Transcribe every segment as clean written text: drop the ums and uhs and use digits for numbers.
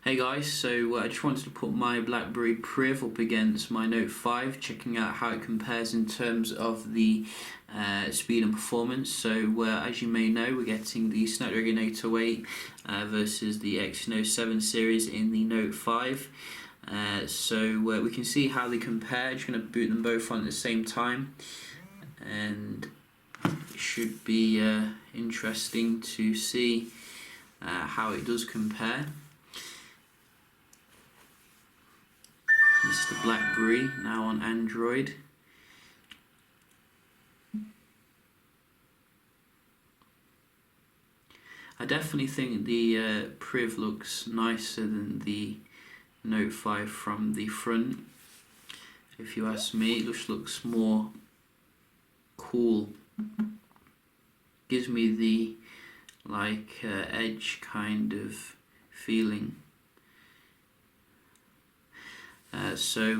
Hey guys, so I just wanted to put my BlackBerry Priv up against my Note 5, checking out how it compares in terms of the speed and performance. So as you may know, we're getting the Snapdragon 808 versus the Exynos 7 series in the Note 5. We can see how they compare. I'm just going to boot them both on at the same time, and it should be interesting to see how it does compare. This is the BlackBerry, now on Android. I definitely think the Priv looks nicer than the Note 5 from the front. If you ask me, it just looks more cool. Gives me the edge kind of feeling.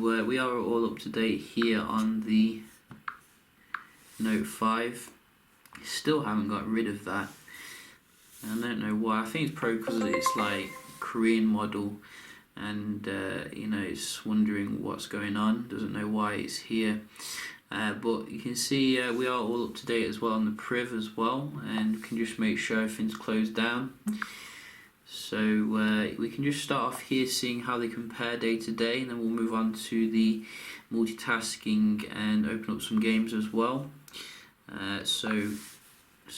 We are all up to date here on the Note 5. Still haven't got rid of that. I don't know why. I think it's probably because it's like Korean model, and it's wondering what's going on. Doesn't know why it's here. But you can see we are all up to date as well on the Priv as well, and we can just make sure everything's closed down. So we can just start off here seeing how they compare day to day, and then we'll move on to the multitasking and open up some games as well. So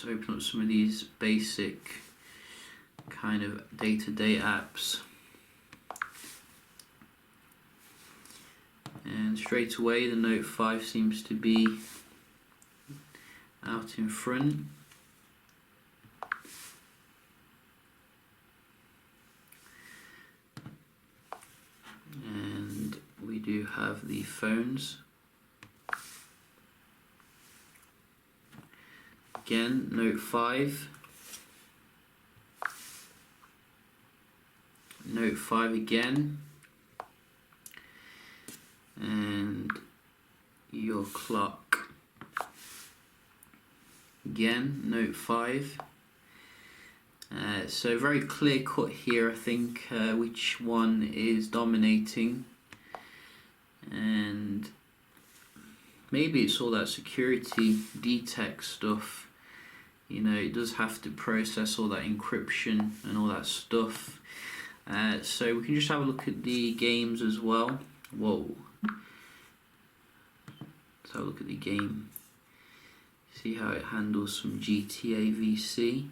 open up some of these basic kind of day-to-day apps. And straight away the Note 5 seems to be out in front. And we do have the phones. Again, Note 5. Note 5 again. And your clock. Again, Note 5. So very clear cut here, I think, which one is dominating, and maybe it's all that security DTEC stuff. It does have to process all that encryption and all that stuff. So we can just have a look at the games as well. Whoa. Let's have a look at the game. See how it handles some GTA VC.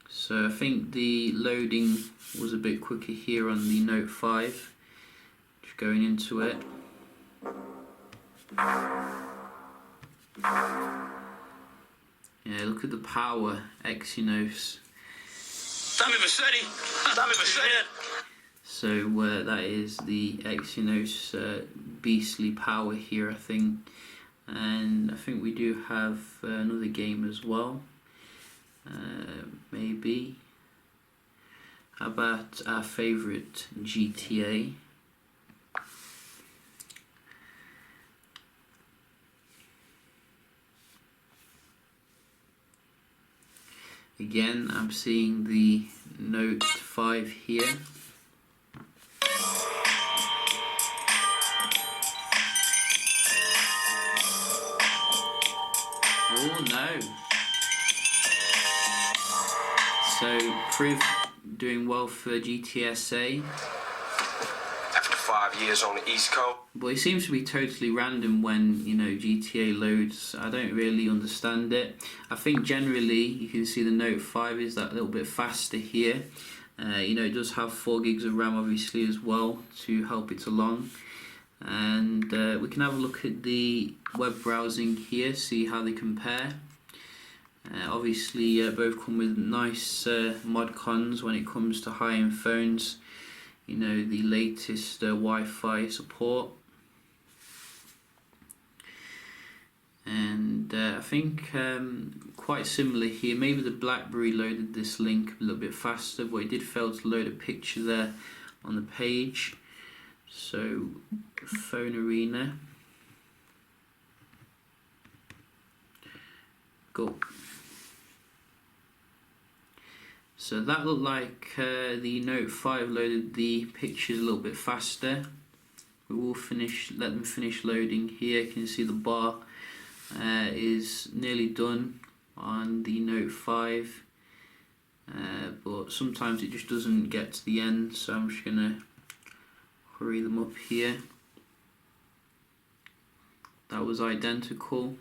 So I think the loading was a bit quicker here on the Note 5. Just going into it. Yeah, look at the power, Exynos. So that is the Exynos beastly power here, I think. And I think we do have another game as well. Maybe. How about our favourite GTA? Again, I'm seeing the Note 5 here. Oh no! So Priv doing well for GTSA. After 5 years on the East Coast. But it seems to be totally random when GTA loads. I don't really understand it. I think generally you can see the Note 5 is that little bit faster here. It does have 4 gigs of RAM obviously as well to help it along. And we can have a look at the web browsing here, see how they compare. Obviously both come with nice mod cons when it comes to high-end phones. The latest Wi-Fi support. And I think quite similar here. Maybe the BlackBerry loaded this link a little bit faster, but it did fail to load a picture there on the page. So Phone Arena. Go. So that looked like the Note 5 loaded the pictures a little bit faster. We will let them finish loading here. You can see the bar is nearly done on the Note 5, but sometimes it just doesn't get to the end, so I'm just going to hurry them up here. That was identical.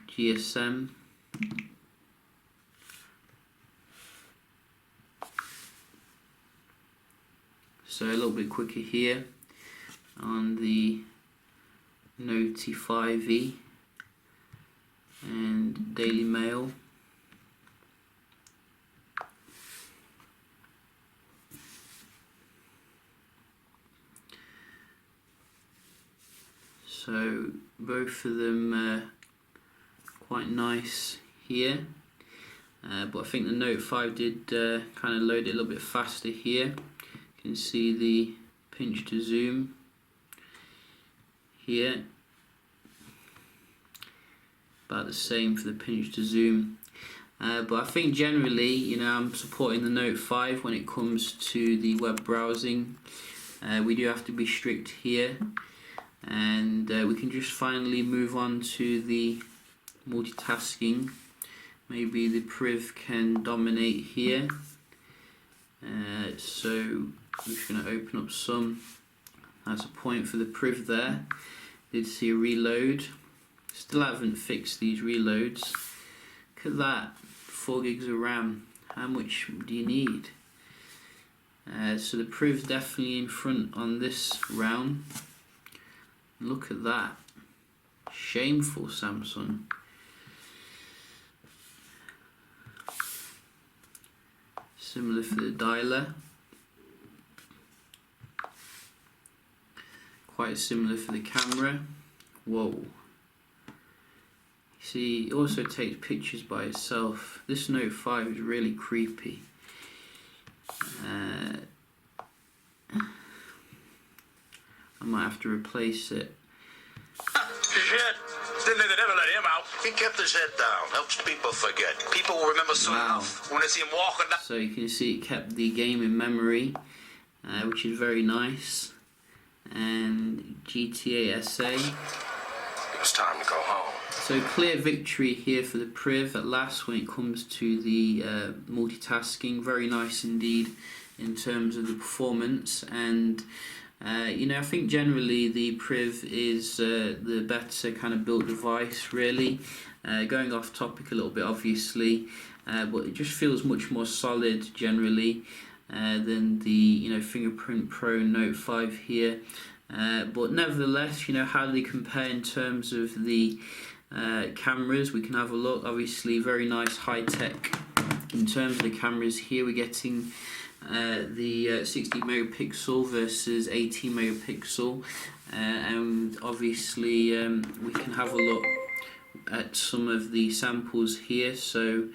GSM. So a little bit quicker here on the Note 5e and Daily Mail. So both of them quite nice here, but I think the Note 5 did kind of load it a little bit faster here. You can see the pinch to zoom here, about the same for the pinch to zoom, but I think generally, you know, I'm supporting the Note 5 when it comes to the web browsing. We do have to be strict here, and we can just finally move on to the multitasking. Maybe the Priv can dominate here. So I'm just going to open up some. That's a point for the Priv there. Did see a reload. Still haven't fixed these reloads. Look at that, 4 gigs of RAM. How much do you need? So the Priv's definitely in front on this round. Look at that. Shameful, Samsung. Similar for the dialer. Quite similar for the camera. Whoa. See, it also takes pictures by itself. This Note 5 is really creepy. I might have to replace it. Shit. That nigga never let him out. He kept his head down. Helps people forget. People will remember soon enough when they see him walking down. So you can see it kept the game in memory, which is very nice. And GTA SA. It was time to go home. So clear victory here for the Priv at last when it comes to the multitasking. Very nice indeed in terms of the performance, and you know, I think generally the Priv is the better kind of built device really. Going off topic a little bit obviously, but it just feels much more solid generally than the, you know, Fingerprint Pro Note 5 here. But nevertheless, you know, how do they compare in terms of the cameras? We can have a look. Obviously very nice high tech in terms of the cameras here. We're getting the 60 megapixel versus 18 megapixel, and obviously we can have a look at some of the samples here. So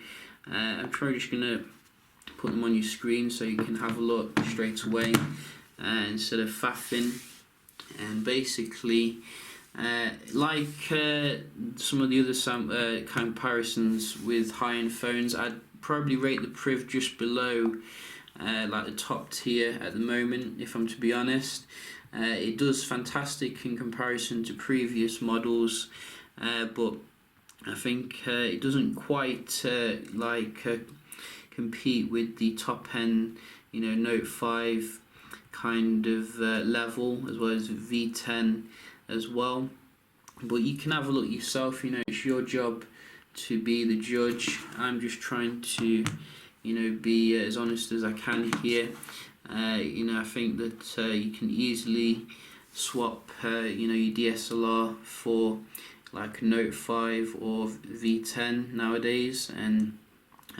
I'm probably just going to put them on your screen so you can have a look straight away instead of faffing. And basically, like some of the other comparisons with high-end phones, I'd probably rate the Priv just below like the top tier at the moment, if I'm to be honest. It does fantastic in comparison to previous models, but I think it doesn't quite compete with the top end, you know, Note 5 kind of level, as well as V10 as well. But you can have a look yourself. You know, it's your job to be the judge. I'm just trying to, you know, be as honest as I can here. You know, I think that you can easily swap, you know, your DSLR for like a Note 5 or V10 nowadays, and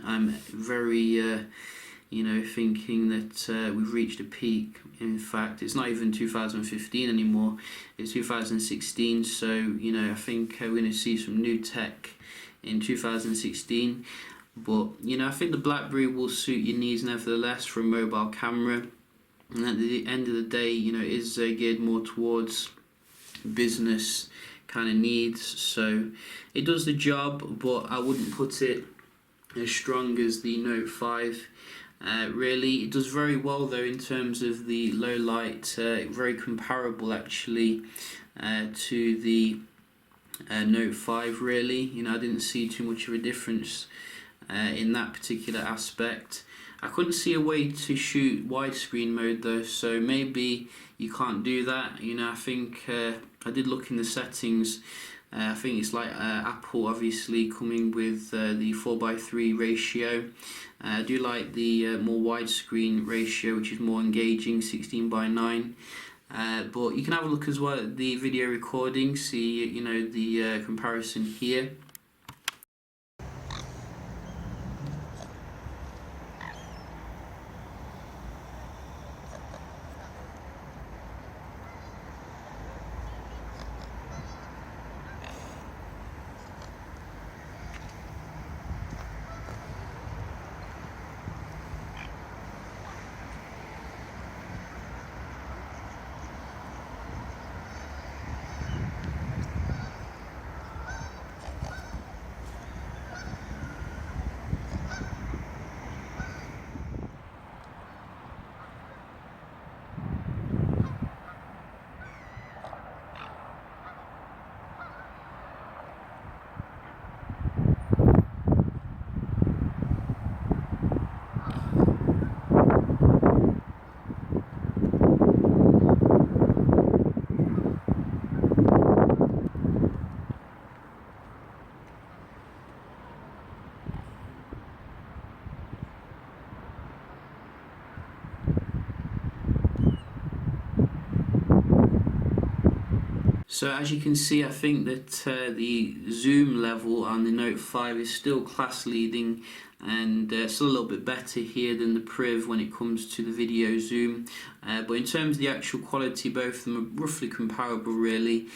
I'm very, you know, thinking that we've reached a peak. In fact, it's not even 2015 anymore, it's 2016, so, you know, I think we're going to see some new tech in 2016. But, you know, I think the BlackBerry will suit your needs nevertheless for a mobile camera, and at the end of the day, you know, it is geared more towards business kind of needs. So it does the job, but I wouldn't put it as strong as the Note 5. Really, it does very well though in terms of the low light, very comparable actually to the Note 5 really. You know, I didn't see too much of a difference in that particular aspect. I couldn't see a way to shoot widescreen mode though, so maybe you can't do that. You know, I think I did look in the settings. I think it's like Apple obviously coming with the 4:3 ratio. I do like the more widescreen ratio, which is more engaging, 16:9. But you can have a look as well at the video recording, see you know the comparison here. So as you can see, I think that the zoom level on the Note 5 is still class leading, and still a little bit better here than the Priv when it comes to the video zoom. But in terms of the actual quality, both of them are roughly comparable really.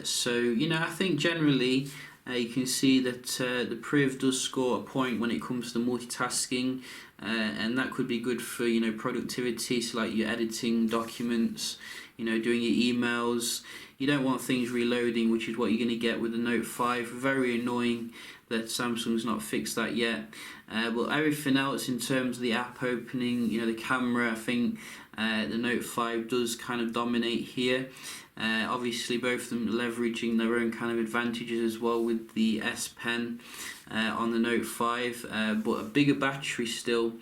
So you know, I think generally you can see that the Priv does score a point when it comes to multitasking, and that could be good for, you know, productivity, so like you're editing documents, you know, doing your emails. You don't want things reloading, which is what you're going to get with the Note 5. Very annoying that Samsung's not fixed that yet. But everything else in terms of the app opening, you know, the camera, I think the Note 5 does kind of dominate here. Obviously both of them leveraging their own kind of advantages as well with the S Pen on the Note 5, but a bigger battery still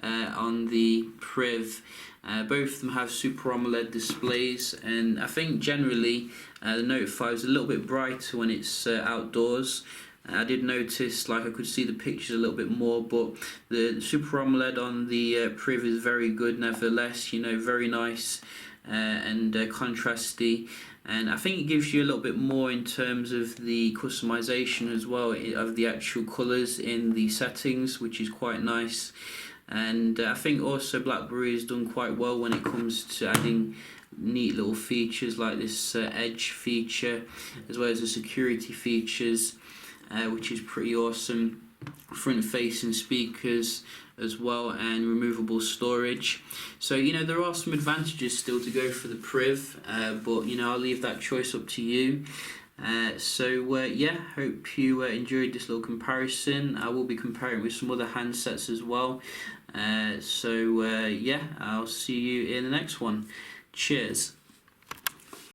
on the Priv. Both of them have Super AMOLED displays, and I think generally the Note 5 is a little bit brighter when it's outdoors. I did notice, like, I could see the pictures a little bit more, but the Super AMOLED on the Priv is very good nevertheless, you know, very nice and contrasty. And I think it gives you a little bit more in terms of the customization as well of the actual colours in the settings, which is quite nice. And I think also BlackBerry has done quite well when it comes to adding neat little features like this edge feature, as well as the security features, which is pretty awesome. Front-facing speakers as well, and removable storage. So you know, there are some advantages still to go for the Priv, but you know, I'll leave that choice up to you. Yeah, hope you enjoyed this little comparison. I will be comparing with some other handsets as well. Yeah, I'll see you in the next one. Cheers.